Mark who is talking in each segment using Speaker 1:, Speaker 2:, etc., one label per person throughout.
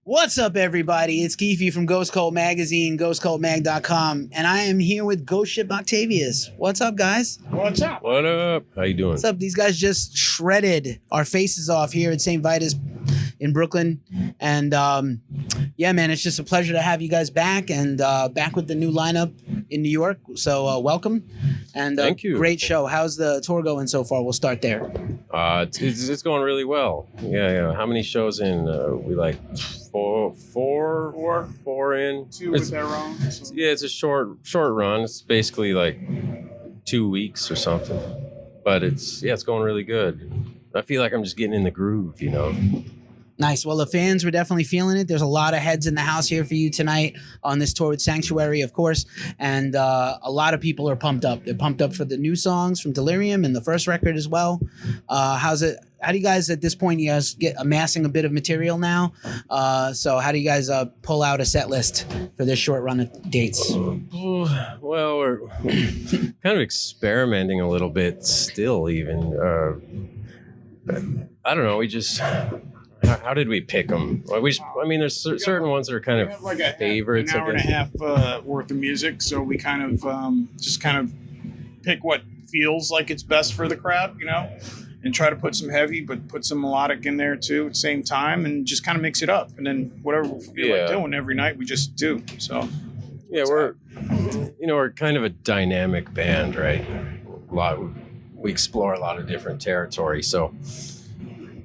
Speaker 1: What's up, everybody? It's Keefy from Ghost Cult Magazine, ghostcultmag.com, and I am here with Ghost Ship Octavius. What's up, guys?
Speaker 2: What's up?
Speaker 3: What up? How you doing?
Speaker 1: What's up? These guys just shredded our faces off here at Saint Vitus in Brooklyn, and yeah, man, it's just a pleasure to have you guys back and back with the new lineup in New York. So welcome, and
Speaker 3: Thank you.
Speaker 1: Great show. How's the tour going so far? We'll start there.
Speaker 3: It's going really well. Yeah. How many shows in? We like four in.
Speaker 2: Two with their own. So.
Speaker 3: Yeah, it's a short run. It's basically like 2 weeks or something. But it's going really good. I feel like I'm just getting in the groove, you know.
Speaker 1: Nice. Well, the fans were definitely feeling it. There's a lot of heads in the house here for you tonight on this tour with Sanctuary, of course. And a lot of people are pumped up. They're pumped up for the new songs from Delirium and the first record as well. How's it? How do you guys, at this point, you guys get amassing a bit of material now? So how do you guys pull out a set list for this short run of dates?
Speaker 3: Well, we're kind of experimenting a little bit still, even. I don't know. We just... How did we pick them? Well, there's certain ones that are kind of
Speaker 2: like
Speaker 3: favorites.
Speaker 2: An hour and a half worth of music, so we kind of just pick what feels like it's best for the crowd, you know, and try to put some heavy, but put some melodic in there too at the same time, and just kind of mix it up. And then whatever we feel like doing every night, we just do. So
Speaker 3: yeah, we're kind of a dynamic band, right? We explore a lot of different territory, so.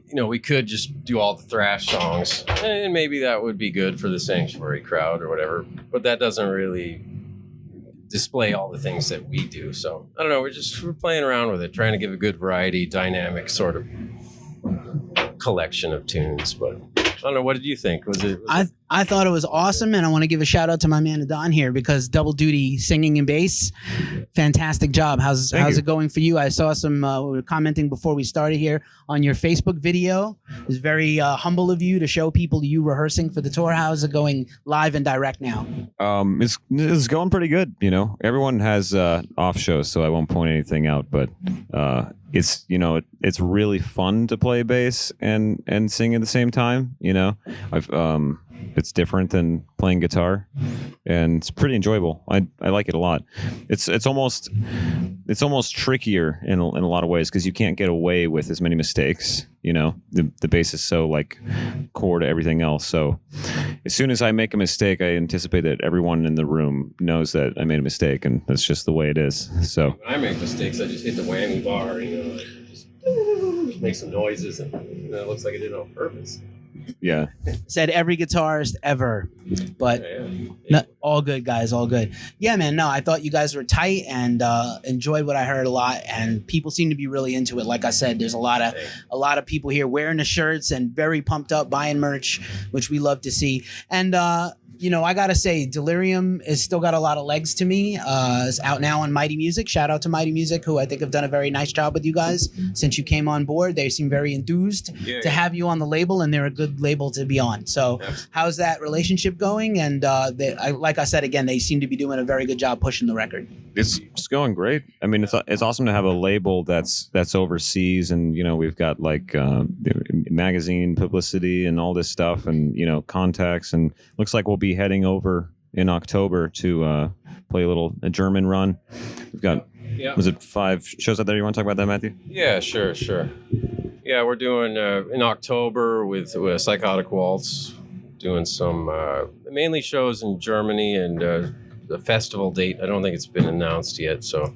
Speaker 3: You know, we could just do all the thrash songs, and maybe that would be good for the Sanctuary crowd or whatever, but that doesn't really display all the things that we do. So, I don't know, we're playing around with it, trying to give a good variety, dynamic sort of collection of tunes, but I don't know, what did you think?
Speaker 1: I thought it was awesome, and I want to give a shout out to my man Adõn here because double duty singing and bass, fantastic job. How's it going for you? I saw some we were commenting before we started here on your Facebook video. It was very humble of you to show people you rehearsing for the tour. How's it going live and direct now?
Speaker 4: It's going pretty good. You know, everyone has off shows, so I won't point anything out, but it's it's really fun to play bass and sing at the same time. You know, it's different than playing guitar, and it's pretty enjoyable. I like it a lot. It's almost trickier in a lot of ways because you can't get away with as many mistakes. You know, the bass is so like core to everything else. So as soon as I make a mistake, I anticipate that everyone in the room knows that I made a mistake, and that's just the way it is. So
Speaker 3: when I make mistakes, I just hit the whammy bar, just make some noises, and it looks like I did it on purpose.
Speaker 4: Yeah.
Speaker 1: Said every guitarist ever, but no, all good, guys, all good. Yeah, man. No, I thought you guys were tight and enjoyed what I heard a lot, and people seem to be really into it. Like I said, there's a lot of people here wearing the shirts and very pumped up, buying merch, which we love to see. And I gotta say, Delirium has still got a lot of legs to me. It's out now on Mighty Music. Shout out to Mighty Music, who I think have done a very nice job with you guys since you came on board. They seem very enthused to have you on the label, and they're a good label to be on. So how's that relationship going? And like I said, again, they seem to be doing a very good job pushing the record.
Speaker 4: It's going great. I mean, it's awesome to have a label that's overseas, and we've got like magazine publicity and all this stuff, and contacts, and looks like we'll be heading over in October to play a German run. We've got was it 5 shows out there? You want to talk about that, Matthew?
Speaker 3: Yeah, sure. Yeah, we're doing in October with Psychotic Waltz, doing some mainly shows in Germany, and the festival date, I don't think it's been announced yet, so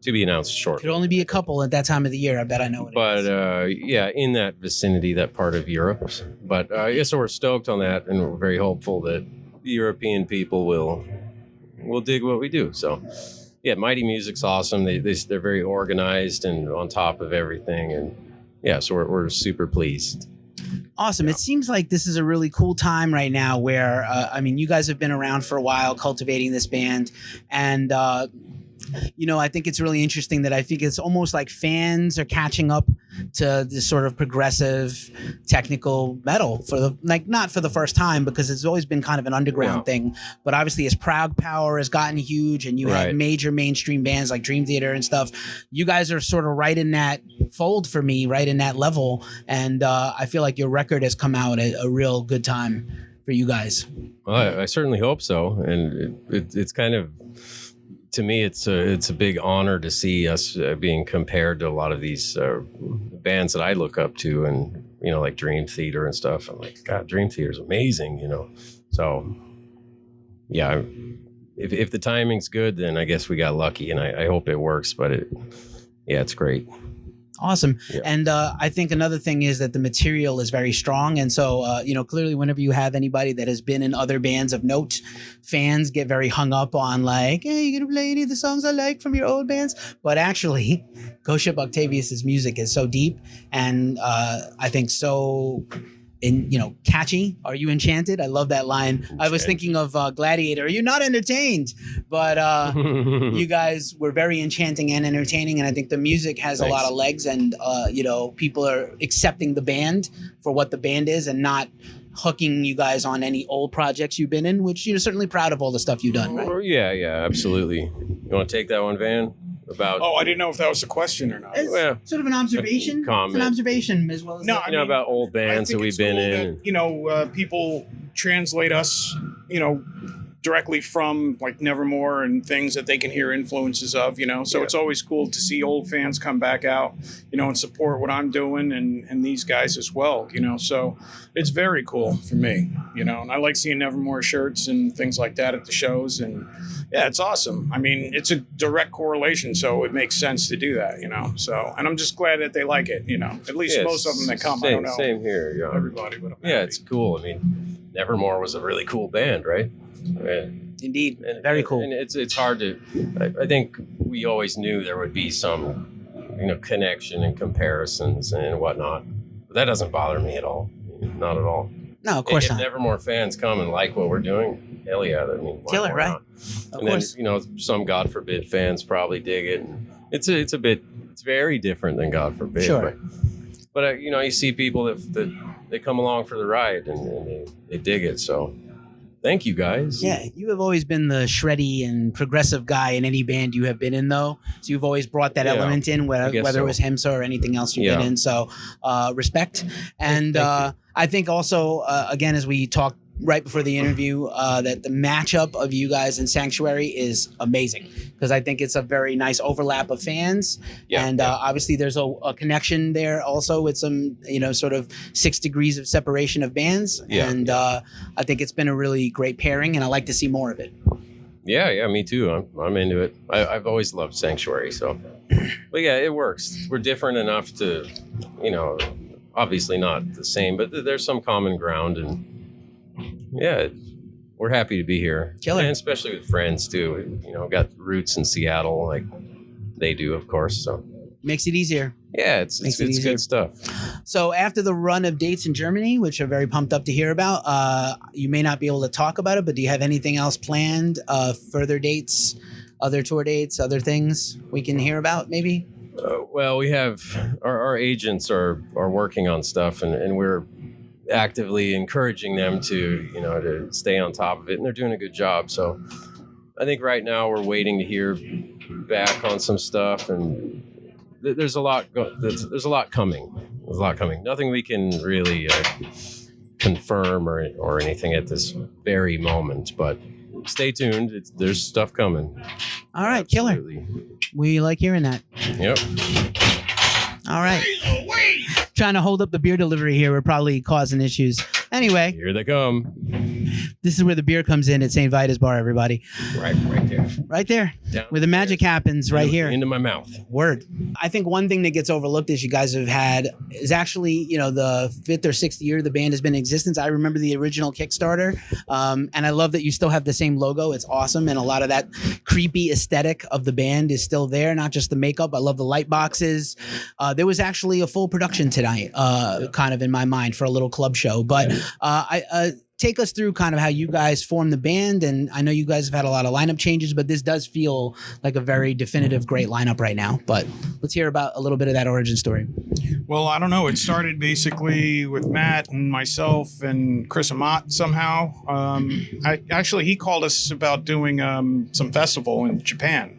Speaker 3: to be announced shortly.
Speaker 1: Could only be a couple at that time of the year. I bet I know it.
Speaker 3: But in that vicinity, that part of Europe. But so we're stoked on that, and we're very hopeful that the European people will dig what we do. So yeah, Mighty Music's awesome. They're very organized and on top of everything, and so we're super pleased.
Speaker 1: Awesome. Yeah. It seems like this is a really cool time right now where, you guys have been around for a while cultivating this band, and I think it's really interesting that I think it's almost like fans are catching up to this sort of progressive technical metal not for the first time, because it's always been kind of an underground thing. But obviously as Proud Power has gotten huge and you have major mainstream bands like Dream Theater and stuff, you guys are sort of right in that fold for me, right in that level. And I feel like your record has come out at a real good time for you guys.
Speaker 3: Well, I certainly hope so. And it's kind of, to me, it's a big honor to see us being compared to a lot of these bands that I look up to, and like Dream Theater and stuff. I'm like, God, Dream Theater is amazing, So, yeah, if the timing's good, then I guess we got lucky, and I hope it works. But it's great.
Speaker 1: Awesome.
Speaker 3: Yeah.
Speaker 1: And I think another thing is that the material is very strong. And so, clearly whenever you have anybody that has been in other bands of note, fans get very hung up on like, hey, you going to play any of the songs I like from your old bands? But actually, Ship Octavius' music is so deep and I think so... catchy. Are you enchanted? I love that line. Enchanted. I was thinking of Gladiator. Are you not entertained? But you guys were very enchanting and entertaining, and I think the music has a lot of legs, and people are accepting the band for what the band is and not hooking you guys on any old projects you've been in, which you're certainly proud of all the stuff you've done, right?
Speaker 3: Yeah, absolutely. You want to take that one, Van?
Speaker 2: I didn't know if that was a question or not.
Speaker 1: It's sort of an observation.
Speaker 3: Comment.
Speaker 1: It's an observation as well as
Speaker 3: about old bands that we've been in.
Speaker 2: That, people translate us, directly from like Nevermore and things that they can hear influences of, So it's always cool to see old fans come back out, and support what I'm doing and these guys as well, So it's very cool for me, and I like seeing Nevermore shirts and things like that at the shows, and yeah, it's awesome. I mean, it's a direct correlation, so it makes sense to do that, So, and I'm just glad that they like it, At least most of them that come, I don't know.
Speaker 3: Same here,
Speaker 2: everybody, but I'm happy.
Speaker 3: It's cool. I mean, Nevermore was a really cool band, right?
Speaker 1: Indeed, very cool.
Speaker 3: And it's hard to. I think we always knew there would be some, connection and comparisons and whatnot. But that doesn't bother me at all. Not at all.
Speaker 1: No, of course
Speaker 3: if
Speaker 1: not.
Speaker 3: Nevermore fans come and like what we're doing, hell yeah! I mean,
Speaker 1: killer, right?
Speaker 3: Of course. Then some God Forbid fans probably dig it. And it's very different than God Forbid.
Speaker 1: Sure.
Speaker 3: But you see people that they come along for the ride and they dig it. So. Thank you, guys.
Speaker 1: Yeah, you have always been the shreddy and progressive guy in any band you have been in, though. So you've always brought that element in, whether it was Himsa or anything else you've been in. So respect. And I think also, again, as we talked right before the interview, that the matchup of you guys in Sanctuary is amazing, because I think it's a very nice overlap of fans. Obviously there's a connection there also with some, sort of 6 degrees of separation of bands. I think it's been a really great pairing, and I like to see more of it.
Speaker 3: Yeah, me too. I'm into it. I've always loved Sanctuary. So, but yeah, it works. We're different enough to, obviously not the same, but there's some common ground, and yeah, we're happy to be here.
Speaker 1: Killer.
Speaker 3: And especially with friends too. Got roots in Seattle like they do, of course. So
Speaker 1: makes it easier.
Speaker 3: Yeah, it's good stuff.
Speaker 1: So after the run of dates in Germany, which I'm very pumped up to hear about, you may not be able to talk about it, but do you have anything else planned? Further dates, other tour dates, other things we can hear about maybe?
Speaker 3: Well, we have our agents are working on stuff, and we're actively encouraging them to stay on top of it, and they're doing a good job. So I think right now we're waiting to hear back on some stuff, and there's a lot coming. Nothing we can really confirm or anything at this very moment, but stay tuned. There's stuff coming.
Speaker 1: All right, Absolutely. Killer. We like hearing that.
Speaker 3: Yep.
Speaker 1: All right. Trying to hold up the beer delivery here. We're probably causing issues. Anyway.
Speaker 3: Here they come.
Speaker 1: This is where the beer comes in at Saint Vitus Bar, everybody.
Speaker 3: Right there.
Speaker 1: Right there.
Speaker 3: Down
Speaker 1: where the magic happens, right here.
Speaker 3: Into my mouth.
Speaker 1: Word. I think one thing that gets overlooked is you guys have had is actually, the 5th or 6th year the band has been in existence. I remember the original Kickstarter. And I love that you still have the same logo. It's awesome. And a lot of that creepy aesthetic of the band is still there, not just the makeup. I love the light boxes. There was actually a full production tonight, kind of in my mind for a little club show. But take us through kind of how you guys formed the band. And I know you guys have had a lot of lineup changes, but this does feel like a very definitive, great lineup right now. But let's hear about a little bit of that origin story.
Speaker 2: Well, I don't know. It started basically with Matt and myself and Chris Amott somehow. He called us about doing some festival in Japan,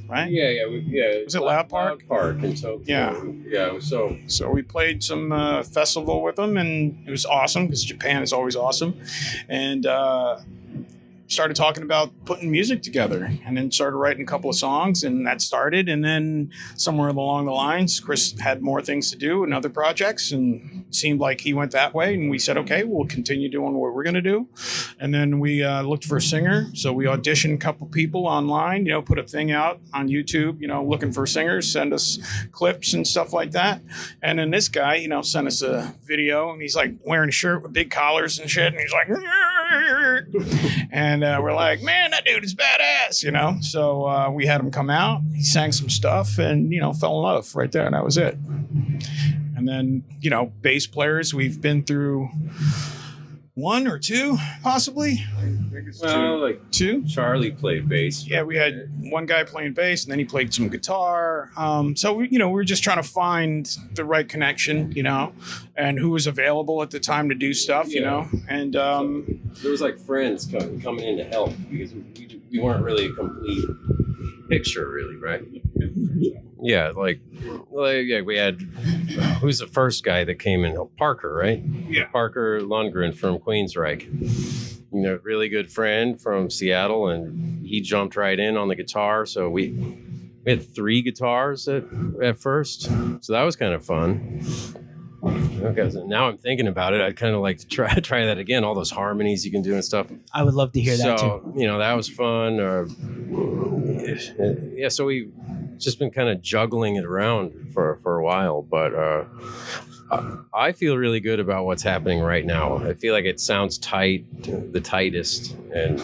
Speaker 2: right?
Speaker 3: Yeah.
Speaker 2: Was it Loud Park?
Speaker 3: Loud Park in Tokyo.
Speaker 2: Yeah. So we played some festival with them, and it was awesome because Japan is always awesome. And started talking about putting music together, and then started writing a couple of songs, and that started. And then somewhere along the lines, Chris had more things to do and other projects, and it seemed like he went that way. And we said, okay, we'll continue doing what we're going to do. And then we looked for a singer. So we auditioned a couple people online, put a thing out on YouTube, looking for singers, send us clips and stuff like that. And then this guy, sent us a video, and he's like wearing a shirt with big collars and shit. And he's like, and we're like, man, that dude is badass, So we had him come out. He sang some stuff and, fell in love right there. And that was it. And then, bass players, we've been through one or two, possibly. Two.
Speaker 3: Charlie played bass.
Speaker 2: Yeah, we had one guy playing bass, and then he played some guitar. So we were just trying to find the right connection, and who was available at the time to do stuff, And
Speaker 3: there was like friends coming in to help because we weren't really a complete picture, really, right? Yeah, we had who's the first guy that came in? Parker, right?
Speaker 2: Yeah,
Speaker 3: Parker Lundgren from Queensryche. Really good friend from Seattle, and he jumped right in on the guitar. So we had 3 guitars at first, so that was kind of fun. Okay, so now I'm thinking about it. I'd kind of like to try that again. All those harmonies you can do and stuff.
Speaker 1: I would love to hear that too.
Speaker 3: That was fun. So we just been kind of juggling it around for a while, but I feel really good about what's happening right now. I feel like it sounds tight, the tightest, and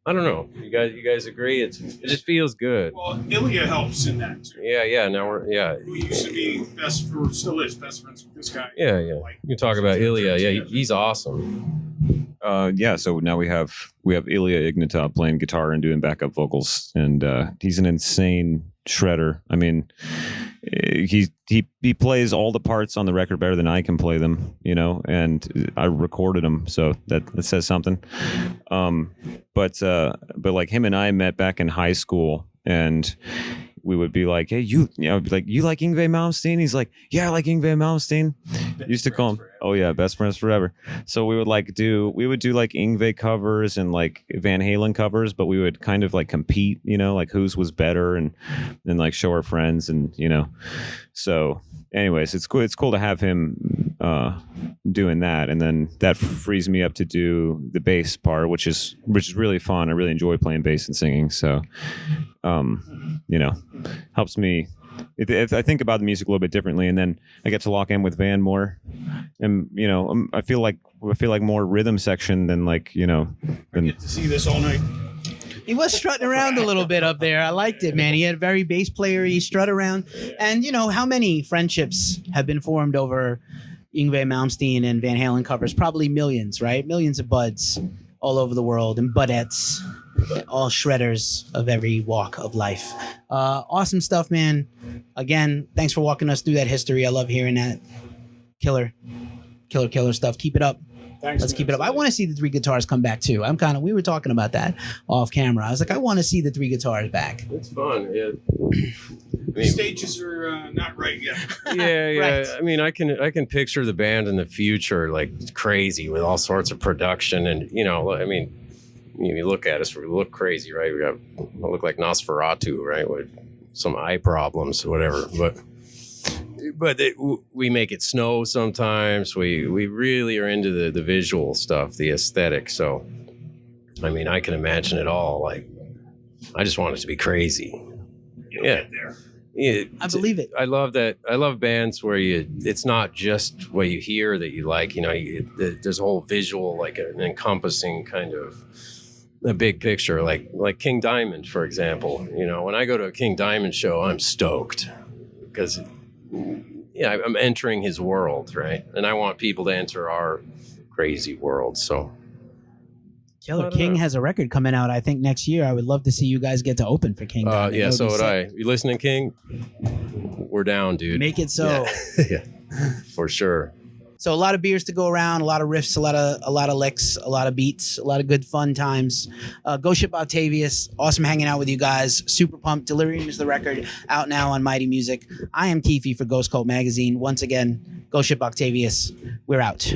Speaker 3: I don't know. You guys agree? It just feels good.
Speaker 2: Well, Ilya helps in that too.
Speaker 3: Yeah. Now
Speaker 2: Who used to be still is best friends with this guy.
Speaker 3: Yeah. You can talk about Ilya. Yeah, he's awesome.
Speaker 4: So now we have Ilya Ignatov playing guitar and doing backup vocals, and he's an insane shredder. I mean, he plays all the parts on the record better than I can play them, and I recorded them, so that says something. But like him and I met back in high school, and we would be like, hey, you like Yngwie Malmsteen? He's like, yeah, I like Yngwie Malmsteen. Used to call him, oh yeah, best friends forever. So we would do like Yngwie covers and like Van Halen covers, but we would kind of like compete, like whose was better, and then like show our friends, and so anyways, it's cool to have him doing that, and then that frees me up to do the bass part, which is really fun. I really enjoy playing bass and singing, so helps me. I think about the music a little bit differently, and then I get to lock in with Van more, and I feel like more rhythm section than
Speaker 2: I get to see this all night.
Speaker 1: He was strutting around a little bit up there. I liked it, man. He had a very bass player. He strut around. And, how many friendships have been formed over Yngwie Malmsteen and Van Halen covers? Probably millions, right? Millions of buds all over the world, and budettes, all shredders of every walk of life. Awesome stuff, man. Again, thanks for walking us through that history. I love hearing that. Killer stuff. Keep it up.
Speaker 2: Thanks,
Speaker 1: Let's keep it up. I want to see the 3 guitars come back too. We were talking about that off camera. I was like, I want to see the 3 guitars back.
Speaker 3: It's fun. Yeah.
Speaker 2: The stages are not right yet.
Speaker 3: Yeah.
Speaker 1: Right.
Speaker 3: I mean, I can picture the band in the future like crazy with all sorts of production, and you look at us, we look crazy, right? We look like Nosferatu, right, with some eye problems, whatever, but we make it snow sometimes. We really are into the visual stuff, the aesthetic. So, I mean, I can imagine it all. Like, I just want it to be crazy. Yeah.
Speaker 1: I believe it.
Speaker 3: I love that. I love bands where it's not just what you hear that you like. There's a whole visual, like an encompassing kind of a big picture, like King Diamond, for example. When I go to a King Diamond show, I'm stoked because yeah, I'm entering his world, right? And I want people to enter our crazy world. So
Speaker 1: Killer King has a record coming out, I think, next year. I would love to see you guys get to open for King.
Speaker 3: Yeah, so would I. You listening, King? We're down, dude.
Speaker 1: Make it so.
Speaker 3: Yeah, for sure.
Speaker 1: So a lot of beers to go around, a lot of riffs, a lot of licks, a lot of beats, a lot of good fun times. Go Ship Octavius. Awesome hanging out with you guys. Super pumped. Delirium is the record, out now on Mighty Music. I am Keefy for Ghost Cult Magazine. Once again, Go Ship Octavius. We're out.